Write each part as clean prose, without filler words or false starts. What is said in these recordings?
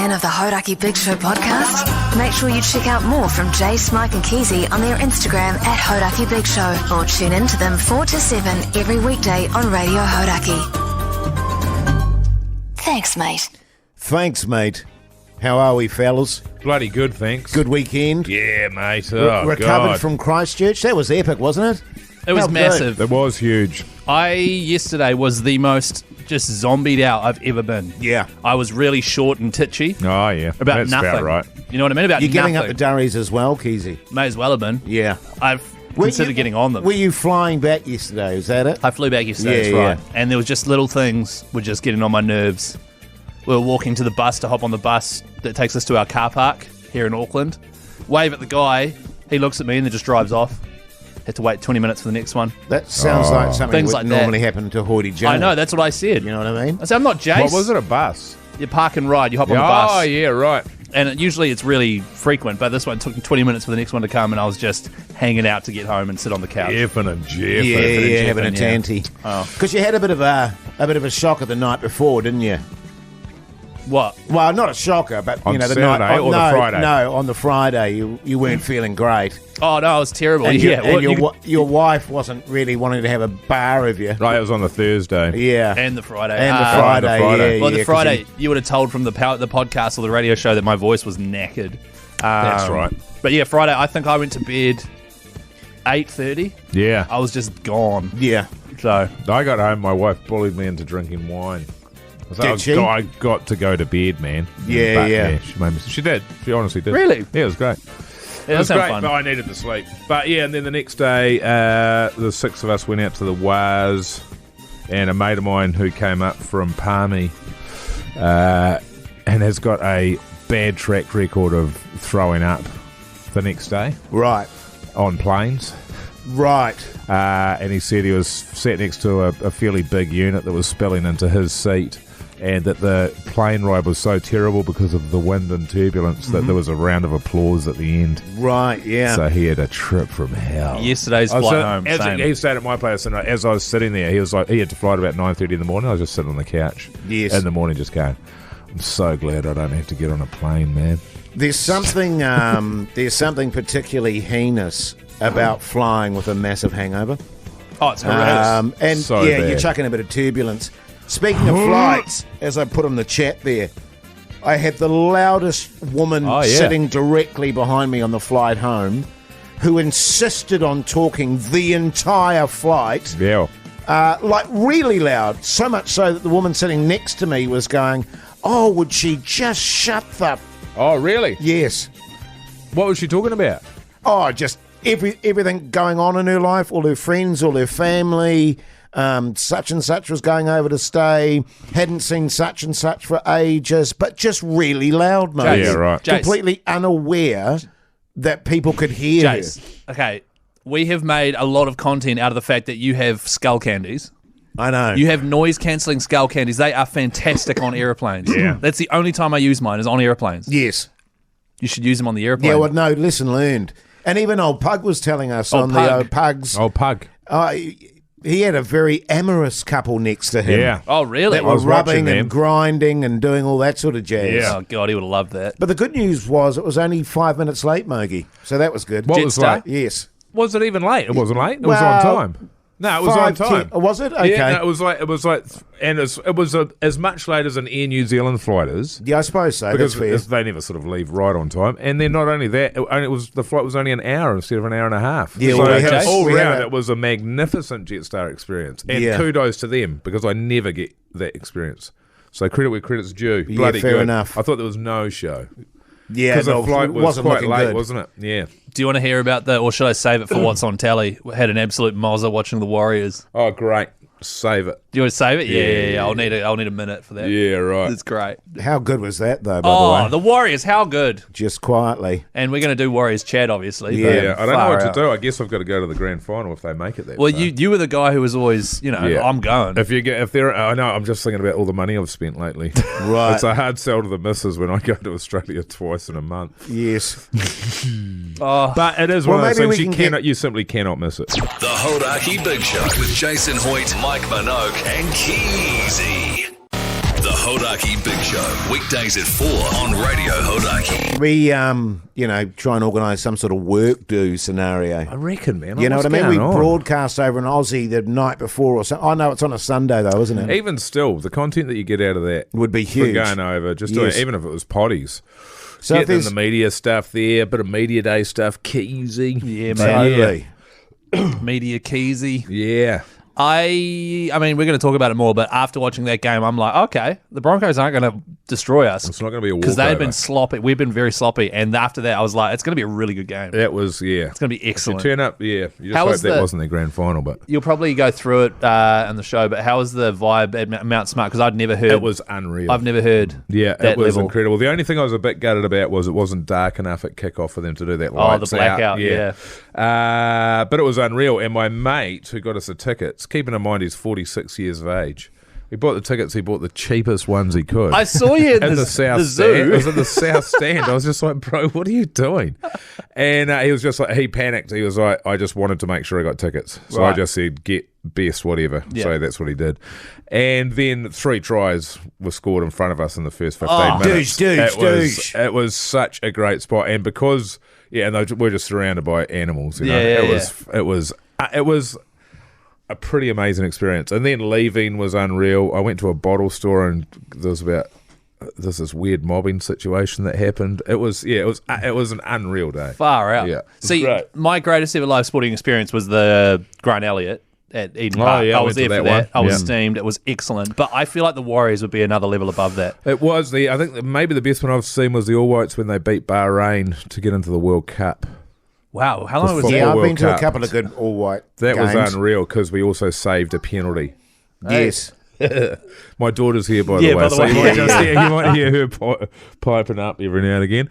fan of the Hauraki Big Show podcast? Make sure you check out more from Jase, Mike and Keyzie on their Instagram at Hauraki Big Show, or tune in to them 4 to 7 every weekday on Radio Hauraki. Thanks, mate. Thanks, mate. How are we, fellas? Bloody good, thanks. Good weekend? Yeah, mate. Oh, Recovered God. from Christchurch? That was epic, wasn't it? It was How good? massive. It was huge. Yesterday was the most just zombied out I've ever been. Yeah. I was really short and titchy. Oh, yeah. About That's nothing. about right. You know what I mean? About You're getting nothing. up the durries as well, Keyzie? May as well have been. Yeah. I've considered getting on them. Were you flying back yesterday? Is that it? I flew back yesterday, Yeah, that's right. And there was just little things were just getting on my nerves. We were walking to the bus to hop on the bus that takes us to our car park here in Auckland. Wave at the guy. He looks at me and then just drives off. Had to wait 20 minutes for the next one. That sounds like something Things that like would that. normally happen to Hoity Joe. I know, that's what I said. You know what I mean? I said, I'm not Jase. What was it, a bus? You park and ride, you hop on the bus. Oh, yeah, right. And usually it's really frequent, but this one took 20 minutes for the next one to come, and I was just hanging out to get home and sit on the couch. Effing and Jeff. Yeah, having a yeah. tanty. Because you had a bit of a shocker the night before, didn't you? What? Well, not a shocker, but On you know the Saturday night or the no, Friday? No, on the Friday you weren't feeling great, Oh, no, it was terrible. and, yeah, your wife wasn't really wanting to have a bar of you. Right, it was on the Thursday. Yeah, and the Friday. and the Ah. Friday. the Friday. Yeah, Well, yeah, the 'cause Friday, you would have told from the podcast or the radio show that my voice was knackered. That's right. But yeah, Friday, I think I went to bed 8:30. Yeah. I was just gone. Yeah. So, I got home, my wife bullied me into drinking wine. So Did she? I got to go to bed, man. Yeah, But, yeah. She made me. She did. She honestly did. Really? Yeah, it was great. yeah, It was that great, sounds but fun. I needed to sleep. But yeah, and then the next day, the 6 of us went out to the Waz, and a mate of mine who came up from Palmy and has got a bad track record of throwing up the next day Right. on planes. Right. And he said he was sat next to a fairly big unit that was spilling into his seat, and that the plane ride was so terrible because of the wind and turbulence that there was a round of applause at the end. Right. Yeah. So he had a trip from hell. Yesterday's flight home, same. He stayed at my place, and as I was sitting there, he was like, he had to fly at about 9:30 in the morning. I was just sitting on the couch Yes. in the morning, just going, I'm so glad I don't have to get on a plane, man. There's something particularly heinous about flying with a massive hangover. Oh, it's horrendous. And So yeah, bad. you're chucking a bit of turbulence. Speaking of flights, as I put in the chat there, I had the loudest woman Oh, yeah. sitting directly behind me on the flight home who insisted on talking the entire flight, Yeah. like really loud, so much so that the woman sitting next to me was going, oh, would she just shut the... Oh, really? Yes. What was she talking about? Oh, just everything going on in her life, all her friends, all her family. Such and such was going over to stay, hadn't seen such and such for ages, but just really loud, mate. Yeah, right. Jase. Completely unaware that people could hear Jase, her. okay, we have made a lot of content out of the fact that you have skull candies. I know. You have noise-cancelling skull candies. They are fantastic on airplanes. Yeah. That's the only time I use mine is on airplanes. Yes. You should use them on the airplane. Yeah, well, no, lesson learned. And even old Pug was telling us Old on Pug. the old Pugs, Oh, pug. he had a very amorous couple next to him. Yeah. Oh, really? That I were was watching rubbing them. and grinding and doing all that sort of jazz. Yeah. Oh, God, he would have loved that. But the good news was it was only 5 minutes late, Mogi. So that was good. What was Jetstar? late? Yes. Was it even late? It wasn't late. It was Well, on time. No, it was on 5, time. 10 was it? Okay. Yeah, no, it was like, and it was as much late as an Air New Zealand flight is. Yeah, I suppose so. Because That's fair. they never sort of leave right on time, and then not only that, the flight was only an hour instead of an hour and a half. Yeah, so well, we had- all we had round a- it was a magnificent Jetstar experience, and Yeah. kudos to them because I never get that experience. So credit where credit's due. Yeah, Bloody fair good. enough. I thought there was no show Yeah, because no, the flight it was wasn't quite looking late, good. wasn't it? Yeah. Do you want to hear about or should I save it for what's on telly? We had an absolute mozza watching the Warriors. Oh, great. Save it. Do you want to save it? Yeah. Yeah. I'll need a minute for that. Yeah, right. It's great. How good was that, though, by Oh, the way? the Warriors, how good. Just quietly. And we're going to do Warriors chat, obviously. Yeah. but Yeah, I don't know far what out. to do. I guess I've got to go to the grand final if they make it there. Well, you were the guy who was always, Yeah. I'm going. If they're, I know, I'm just thinking about all the money I've spent lately. Right. It's a hard sell to the missus when I go to Australia twice in a month. Yes. Oh, But it is Well, one of those maybe things we can you simply cannot miss it. The Hauraki Big Show with Jason Hoyt, Mike Minogue, and Keyzie. The Hauraki Big Show, weekdays at 4 on Radio Hauraki. We, try and organise some sort of work do scenario. I reckon, man. You know What's what I mean? We going on? broadcast over in Aussie the night before or something. I know it's on a Sunday though, isn't it? Even still, the content that you get out of that Would be from huge. going over, just Yes. doing, even if it was potties. So if Getting there's the media stuff there, a bit of media day stuff, Keyzie. Yeah, man. totally. Media Keyzie. Yeah. I mean, we're going to talk about it more, but after watching that game, I'm like, okay, the Broncos aren't going to destroy us. It's not going to be a walkover. Because they've been sloppy. We've been very sloppy. And after that, I was like, it's going to be a really good game. That was, yeah. It's going to be excellent. Turn up, yeah. You just How hope was that the- wasn't their grand final, but You'll probably go through it in the show, but how was the vibe at Mount Smart? Because I'd never heard. it was unreal. I've never heard. Yeah, that it was level. incredible. The only thing I was a bit gutted about was it wasn't dark enough at kickoff for them to do that Oh, lights the blackout, yeah. But it was unreal. And my mate who got us the tickets, keeping in mind he's 46 years of age, he bought the tickets, he bought the cheapest ones he could. I saw you in in the south the stand. It zoo. was in the south stand. I was just like, bro, what are you doing? And he was just like, he panicked. He was like, I just wanted to make sure I got tickets. So I Right. just said, get best whatever. Yeah. So that's what he did. And then 3 tries were scored in front of us in the first 15 Oh, minutes. douche. It was such a great spot. And because, and we're just surrounded by animals. You know? Yeah, It was a pretty amazing experience. And then leaving was unreal. I went to a bottle store and there's this weird mobbing situation that happened. It was an unreal day. Far out. Yeah, it was See, great. my greatest ever live sporting experience was the Grant Elliott at Eden Oh, Park. yeah, I I was went to there for that that. one. I was Yeah. steamed. It was excellent. But I feel like the Warriors would be another level above that. It was I think that maybe the best one I've seen was the All Whites when they beat Bahrain to get into the World Cup. Wow. How long was football that? Yeah, I've World been to a Cup. couple of good all-white That games. was unreal because we also saved a penalty. Yes. My daughter's here, by Yeah, the way, by the so way. you might, Yeah, you might hear her piping up every now and again.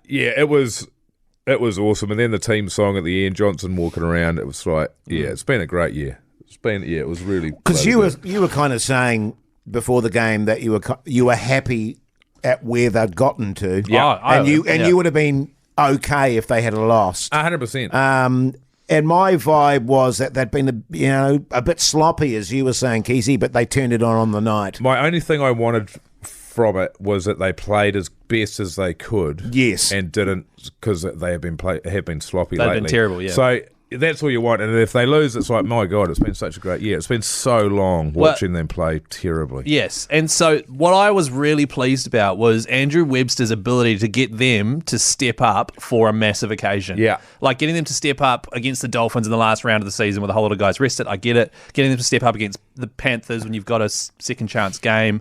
It was awesome. And then the team song at the end, Johnson walking around, it was like, it's been a great year. It was really Because bloody good. you were kind of saying before the game that you were happy at where they'd gotten to. Yeah. and you would have been okay if they had lost. 100%. And my vibe was that they'd been a bit sloppy, as you were saying, Keyzie, but they turned it on the night. My only thing I wanted from it was that they played as best as they could. Yes. And didn't, because they have been sloppy They've lately. been terrible, yeah. So that's all you want. And if they lose, it's like, my God, it's been such a great year. It's been so long watching them play terribly. Yes. And so what I was really pleased about was Andrew Webster's ability to get them to step up for a massive occasion. Yeah. Like getting them to step up against the Dolphins in the last round of the season with a whole lot of guys rested. I get it. Getting them to step up against the Panthers when you've got a second chance game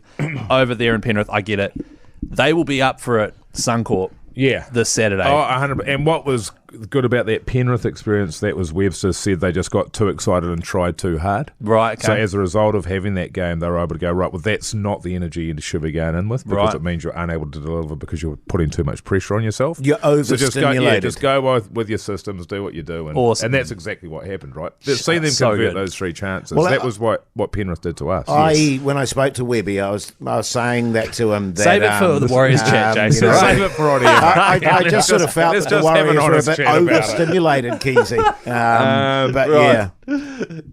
over there in Penrith. I get it. They will be up for it, Suncorp. Yeah. This Saturday. Oh, 100%. And what was good about that Penrith experience, that was Webster said they just got too excited and tried too hard. Right, okay. So as a result of having that game, they were able to go, right, well, that's not the energy you should be going in with because Right. it means you're unable to deliver because you're putting too much pressure on yourself. You're So overstimulated. just go with your systems, do what you do. And, Awesome. And that's exactly what happened, right? Seeing them So convert good. those 3 chances, Well, that was what Penrith did to us. When I spoke to Webby, I was saying that to him. That, Save it for the Warriors chat, Jason. you know, Save it for on air. I just sort of felt Let's that the just have an Warriors were a honest bit chat about it. overstimulated, Keyzie. But right.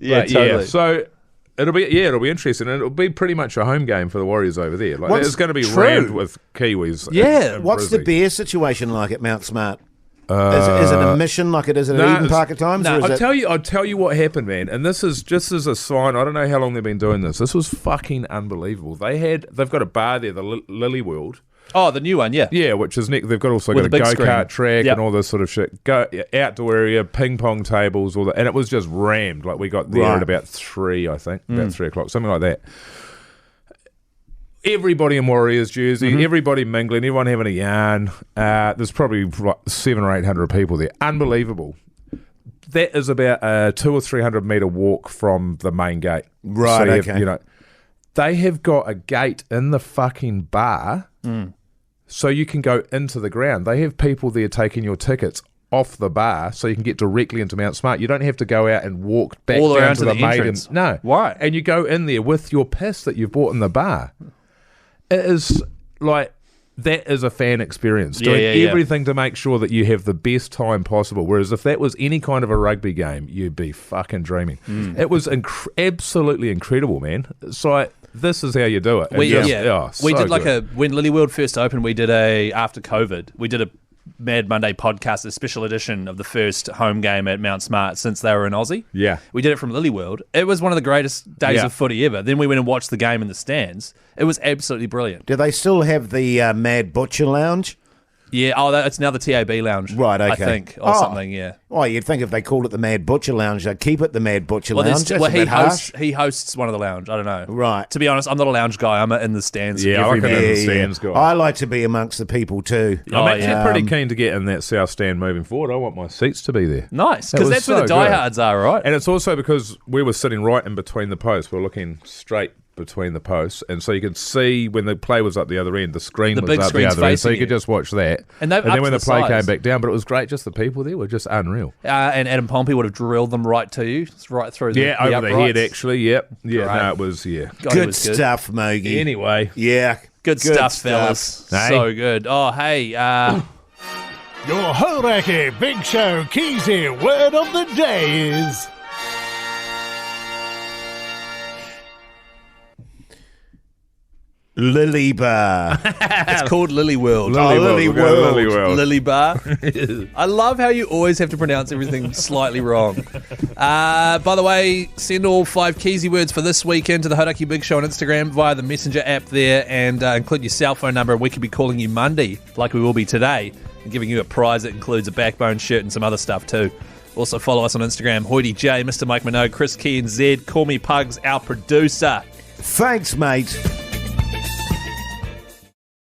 yeah, Yeah, so it'll be interesting, and it'll be pretty much a home game for the Warriors over there. Like What's it's going to be true? rammed with Kiwis. Yeah, and what's the Brizzy. beer situation like at Mount Smart? Is it a mission like it is at Eden Park at times? or is I'll tell you what happened, man. And this is just as a sign. I don't know how long they've been doing this. This was fucking unbelievable. They've got a bar there, the Lily World. Oh, the new one, yeah. Yeah, which is neat. They've got also With got a a big go-kart screen. track Yep. and all this sort of shit. Outdoor area, ping pong tables, all that, and it was just rammed. Like we got there Right. at about 3, I think, about 3 o'clock, something like that. Everybody in Warriors jersey, everybody mingling, everyone having a yarn. There's probably like 700 or 800 people there. Unbelievable. That is about a 200 or 300 metre walk from the main gate. Right, So you have- okay. they have got a gate in the fucking bar so you can go into the ground. They have people there taking your tickets off the bar so you can get directly into Mount Smart. You don't have to go out and walk back All down around to to the the maiden. entrance. No. Right. And you go in there with your piss that you've bought in the bar. It is like... That is a fan experience. Doing yeah. everything to make sure that you have the best time possible. Whereas if that was any kind of a rugby game, you'd be fucking dreaming. It was absolutely incredible, man. It's like this is how you do it. And We just- we so did like good. when Lily World first opened. We did after COVID. We did a Mad Monday podcast, a special edition of the first home game at Mount Smart since they were in Aussie. Yeah. We did it from Lily World. It was one of the greatest days Yeah. of footy ever. Then we went and watched the game in the stands. It was absolutely brilliant. Do they still have the Mad Butcher Lounge? Yeah, it's now the TAB Lounge. Right, okay. I think, or something, yeah. Well, you'd think if they called it the Mad Butcher Lounge, they'd keep it the Mad Butcher Lounge. That's a he bit harsh. hosts one of the lounge. I don't know. Right. To be honest, I'm not a lounge guy. I'm in the stands. Yeah, I every like it minute. in the stands, guy. I like to be amongst the people too. I'm actually yeah. pretty keen to get in that south stand moving forward. I want my seats to be there. Nice, That because was that's where the so good. diehards are, right? And it's also because we were sitting right in between the posts. We were looking straight between the posts. And so you could see when the play was up the other end, the screen The was big up the screen's other end. So you facing could you. just watch that. And they've then upped when the the play size. came back down, but it was great. Just the people there were just unreal. And Adam Pompey would have drilled them right to you, right through the Yeah, over the uprights. head, actually. Yep. Yeah, Great. no, it was, yeah. God, it Good was stuff, Mogi. Anyway. Yeah. Good stuff, fellas. Hey. So good. Oh, hey. Your Hauraki Big Show Keyzie word of the day is... Lily Bar. It's called Lily World. Lily Lily World. We'll go to World. Lily World. Lily Bar. I love how you always have to pronounce everything slightly wrong. By the way, send all 5 Keyzie words for this weekend to the Hauraki Big Show on Instagram via the Messenger app there, and include your cell phone number, and we could be calling you Monday, like we will be today, and giving you a prize that includes a backbone shirt and some other stuff too. Also follow us on Instagram, Hoity J, Mr. Mike Minogue, Chris Key and Zed. Call me Pugs, our producer. Thanks, mate.